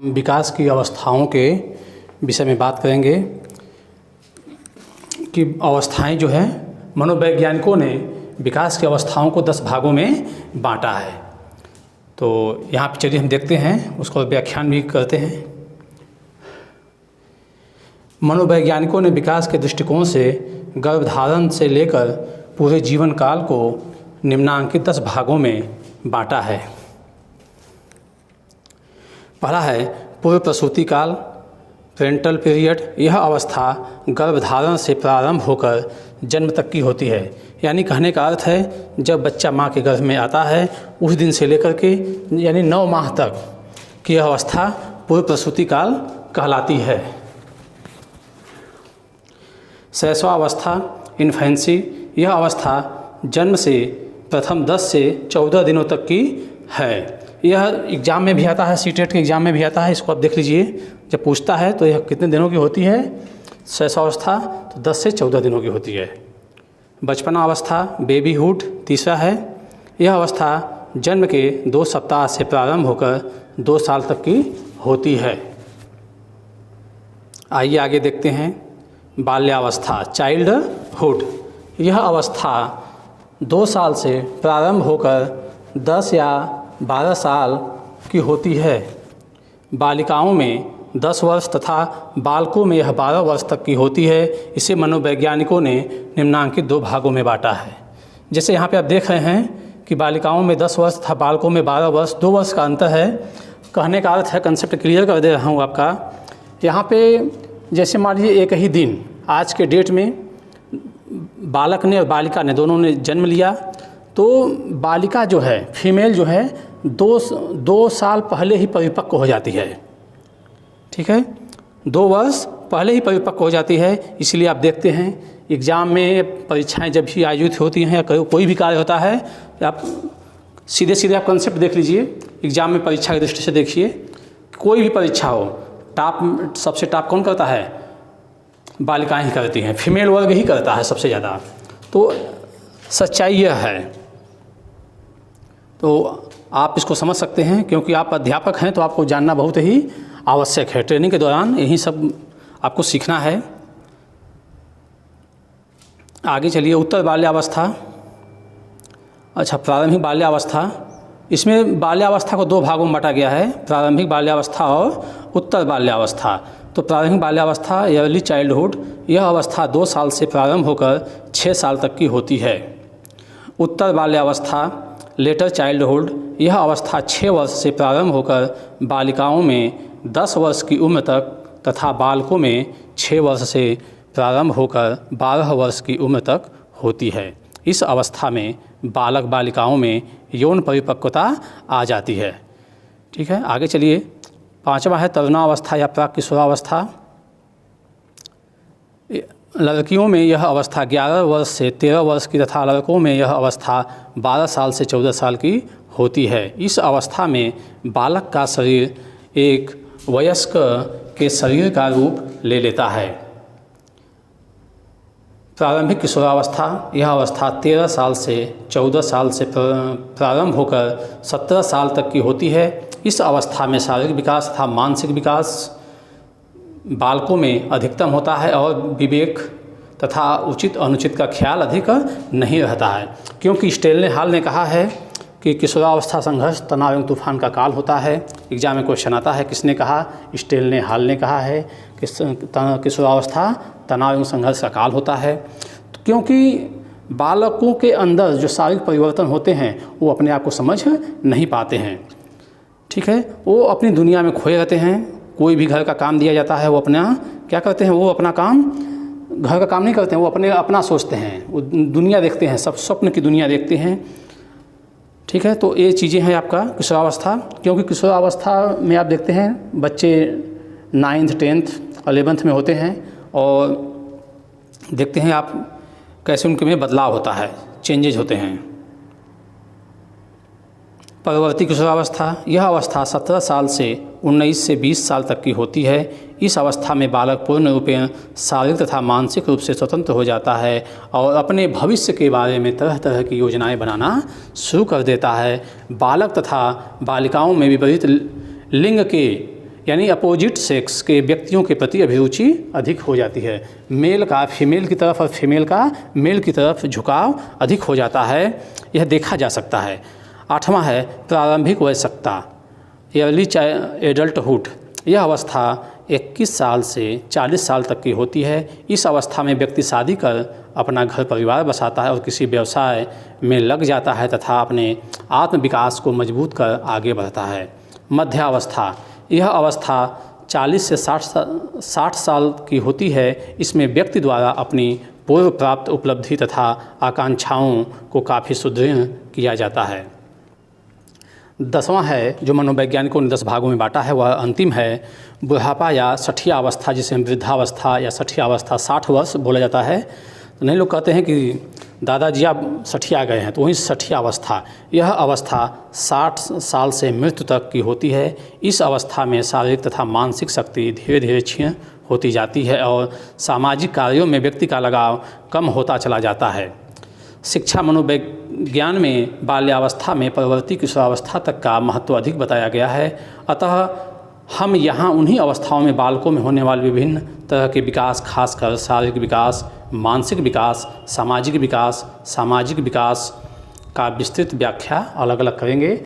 विकास की अवस्थाओं के विषय में बात करेंगे कि अवस्थाएं जो है मनोवैज्ञानिकों ने विकास की अवस्थाओं को 10 भागों में बांटा है। तो यहाँ पे चलिए हम देखते हैं, उसको व्याख्यान भी करते हैं। मनोवैज्ञानिकों ने विकास के दृष्टिकोण से गर्भधारण से लेकर पूरे जीवन काल को निम्नांकित 10 भागों में बांटा है। पहला है पूर्व प्रसूति काल, पेरेंटल पीरियड। यह अवस्था गर्भधारण से प्रारंभ होकर जन्म तक की होती है। यानी कहने का अर्थ है जब बच्चा माँ के गर्भ में आता है उस दिन से लेकर के यानी 9 माह तक की यह अवस्था पूर्व प्रसूति काल कहलाती है। शैशवावस्था, इन्फेंसी। यह अवस्था जन्म से प्रथम 10 से 14 दिनों तक की है। यह एग्ज़ाम में भी आता है, सीटेट के एग्ज़ाम में भी आता है। इसको आप देख लीजिए, जब पूछता है तो यह कितने दिनों की होती है शैशवावस्था, तो 10 से 14 दिनों की होती है। बचपना अवस्था, बेबीहुड तीसरा है। यह अवस्था जन्म के 2 सप्ताह से प्रारंभ होकर 2 साल तक की होती है। आइए आगे देखते हैं। बाल्यावस्था, चाइल्डहुड। यह अवस्था 2 साल से प्रारंभ होकर 10 या 12 साल की होती है। बालिकाओं में 10 वर्ष तथा बालकों में यह 12 वर्ष तक की होती है। इसे मनोवैज्ञानिकों ने निम्नांकित 2 भागों में बांटा है। जैसे यहाँ पे आप देख रहे हैं कि बालिकाओं में 10 वर्ष तथा बालकों में 12 वर्ष, 2 वर्ष का अंतर है। कहने का अर्थ है, कंसेप्ट क्लियर कर दे रहा हूँ आपका। यहाँ पे जैसे मान लीजिए एक ही दिन आज के डेट में बालक ने और बालिका ने दोनों ने जन्म लिया, तो बालिका जो है, फीमेल जो है, 2 साल पहले ही परिपक्व हो जाती है। ठीक है, 2 वर्ष पहले ही परिपक्व हो जाती है। इसलिए आप देखते हैं एग्ज़ाम में परीक्षाएं जब भी आयोजित होती हैं या कोई भी कार्य होता है, आप सीधे आप कंसेप्ट देख लीजिए। एग्ज़ाम में परीक्षा की दृष्टि से देखिए, कोई भी परीक्षा हो, टॉप सबसे टॉप कौन करता है? बालिकाएं ही करती हैं, फीमेल वर्ग ही करता है सबसे ज़्यादा। तो सच्चाई यह है। तो आप इसको समझ सकते हैं, क्योंकि आप अध्यापक हैं तो आपको जानना बहुत ही आवश्यक है। ट्रेनिंग के दौरान यही सब आपको सीखना है। आगे चलिए, उत्तर बाल्यावस्था। अच्छा, प्रारंभिक बाल्यावस्था। इसमें बाल्यावस्था को 2 भागों में बांटा गया है, प्रारंभिक बाल्यावस्था और उत्तर बाल्यावस्था। तो प्रारंभिक बाल्यावस्था, अर्ली चाइल्डहुड, यह अवस्था 2 साल से प्रारंभ होकर 6 साल तक की होती है। उत्तर बाल्यावस्था, लेटर चाइल्डहुड, यह अवस्था 6 वर्ष से प्रारंभ होकर बालिकाओं में 10 वर्ष की उम्र तक तथा बालकों में 6 वर्ष से प्रारंभ होकर 12 वर्ष की उम्र तक होती है। इस अवस्था में बालक बालिकाओं में यौन परिपक्वता आ जाती है। ठीक है, आगे चलिए। 5वां है तरुणावस्था या प्राक किशोरावस्था। लड़कियों में यह अवस्था 11 वर्ष से 13 वर्ष की तथा लड़कों में यह अवस्था 12 साल से 14 साल की होती है। इस अवस्था में बालक का शरीर एक वयस्क के शरीर का रूप ले लेता है। प्रारंभिक किशोरावस्था, यह अवस्था 13 साल से 14 साल से प्रारंभ होकर 17 साल तक की होती है। इस अवस्था में शारीरिक विकास तथा मानसिक विकास बालकों में अधिकतम होता है और विवेक तथा उचित अनुचित का ख्याल अधिक नहीं रहता है। क्योंकि स्टेल ने हाल ने कहा है कि किशोरावस्था संघर्ष, तनाव एवं तूफान का काल होता है। एग्जाम में क्वेश्चन आता है, किसने कहा? स्टेल ने हाल ने कहा है कि किशोरावस्था तनाव एवं संघर्ष का काल होता है। तो क्योंकि बालकों के अंदर जो शारीरिक परिवर्तन होते हैं वो अपने आप को समझ नहीं पाते हैं। ठीक है, वो अपनी दुनिया में खोए रहते हैं। कोई भी घर का काम दिया जाता है, वो अपना क्या करते हैं? वो अपना काम, घर का काम नहीं करते हैं, वो अपना सोचते हैं, वो दुनिया देखते हैं, सब स्वप्न की दुनिया देखते हैं। ठीक है, तो ये चीज़ें हैं आपका किशोरावस्था। क्योंकि किशोरावस्था में आप देखते हैं बच्चे 9th 10th 11th में होते हैं और देखते हैं आप कैसे उनके में बदलाव होता है, चेंजेज होते हैं। परवर्ती किशोरावस्था, यह अवस्था 17 साल से 19 से 20 साल तक की होती है। इस अवस्था में बालक पूर्ण रूपेण शारीरिक तथा मानसिक रूप से स्वतंत्र हो जाता है और अपने भविष्य के बारे में तरह तरह की योजनाएं बनाना शुरू कर देता है। बालक तथा बालिकाओं में विपरीत लिंग के यानी अपोजिट सेक्स के व्यक्तियों के प्रति अभिरुचि अधिक हो जाती है। मेल का फीमेल की तरफ और फीमेल का मेल की तरफ झुकाव अधिक हो जाता है, यह देखा जा सकता है। 8वां है प्रारंभिक वयस्कता, अर्ली एडल्टहुड। यह अवस्था 21 साल से 40 साल तक की होती है। इस अवस्था में व्यक्ति शादी कर अपना घर परिवार बसाता है और किसी व्यवसाय में लग जाता है तथा अपने आत्म विकास को मजबूत कर आगे बढ़ता है। मध्यावस्था, यह अवस्था 40 से 60 साल की होती है। इसमें व्यक्ति द्वारा अपनी पूर्व प्राप्त उपलब्धि तथा आकांक्षाओं को काफ़ी सुदृढ़ किया जाता है। 10वां है जो मनोवैज्ञानिकों ने 10 भागों में बांटा है, वह अंतिम है बुढ़ापा या सठिया अवस्था, जिसे हम वृद्धावस्था या सठिया अवस्था 60 वर्ष बोला जाता है। तो नहीं लोग कहते हैं कि दादाजी आप सठिया गए हैं, तो वही सठिया अवस्था। यह अवस्था 60 साल से मृत्यु तक की होती है। इस अवस्था में शारीरिक तथा मानसिक शक्ति धीरे धीरे क्षीण होती जाती है और सामाजिक कार्यों में व्यक्ति का लगाव कम होता चला जाता है। शिक्षा मनोविज्ञान में बाल्यावस्था में परवर्ती किशोरावस्था तक का महत्व अधिक बताया गया है। अतः हम यहाँ उन्हीं अवस्थाओं में बालकों में होने वाले विभिन्न तरह के विकास, खासकर शारीरिक विकास, मानसिक विकास, सामाजिक विकास का विस्तृत व्याख्या अलग अलग करेंगे।